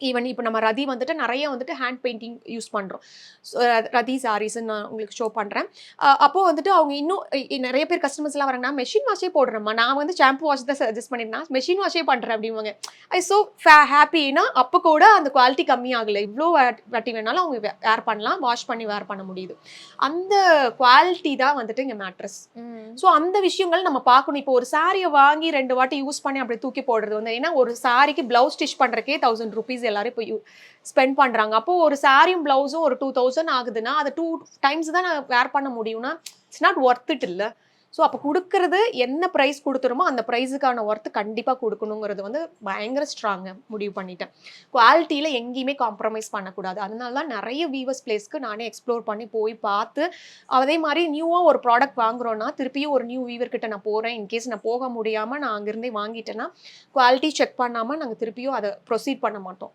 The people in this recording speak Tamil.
ஈவன் இப்போ நம்ம ரதி வந்துட்டு நிறைய வந்துட்டு ஹேண்ட் பெயிண்டிங் யூஸ் பண்ணுறோம். ஸோ ரதி சாரீஸ்ன்னு நான் உங்களுக்கு ஷோ பண்ணுறேன். அப்போ வந்துட்டு அவங்க இன்னும் நிறைய பேர் கஸ்டமர்ஸ்லாம் வராங்கன்னா, மெஷின் வாஷே போடுறேம்மா, நான் வந்து ஷாம்பு வாஷ் தான் சஜஸ்ட் பண்ணியிருந்தேன், மெஷின் வாஷே பண்ணுறேன் அப்படிம்பாங்க. ஐ ஸோ ஹாப்பினா அப்போ கூட அந்த குவாலிட்டி கம்மியாகலை. இவ்வளோ வாட்டி வேணாலும் அவங்க வேர் பண்ணலாம், வாஷ் பண்ணி வேர் பண்ண முடியுது. அந்த குவாலிட்டி தான் வந்துட்டு இங்கே மேட்ரஸ். ஸோ அந்த விஷயங்கள் நம்ம பார்க்கணும். இப்போ ஒரு சாரியை வாங்கி 2 வாட்டி யூஸ் பண்ணி அப்படி தூக்கி போடுறது வந்து, ஏன்னா ஒரு சாரிக்கு பிளவுஸ் ஸ்டிச் பண்ணுறக்கே 1000 ருபீஸ் எல்லாரும் இப்போ ஸ்பெண்ட் பண்றாங்க. அப்போ ஒரு சாரியும் பிளவுஸும் ஒரு 2000 ஆகுதுன்னா, அதை 2 டைம்ஸ் தான் நான் வேர் பண்ண முடியும்னா, இட்ஸ் நாட் ஒர்த் இட் இல்ல. ஸோ அப்போ குடுக்கறது என்ன பிரைஸ் குடுத்துறோமோ, அந்த பிரைஸுக்கான ஒர்த் கண்டிப்பா குடுக்கணுங்கிறது வந்து பயங்கர ஸ்ட்ராங்கா முடிவு பண்ணிட்டேன். குவாலிட்டியில எங்கேயுமே காம்ப்ரமைஸ் பண்ணக்கூடாது. அதனால தான் நெறைய வீவர்ஸ் பிளேஸ்க்கு நானே எக்ஸ்ப்ளோர் பண்ணி போய் பார்த்து, அதே மாரி நியூவா ஒரு ப்ராடக்ட் வாங்குறோம்னா, திருப்பியும் ஒரு நியூ வீவர் கிட்ட நான் போறேன். இன்கேஸ் நான் போக முடியாம நான் அங்கிருந்தே வாங்கிட்டேன்னா, குவாலிட்டி செக் பண்ணாம நாங்க திருப்பியும் அத ப்ரொசீட் பண்ண மாட்டோம்.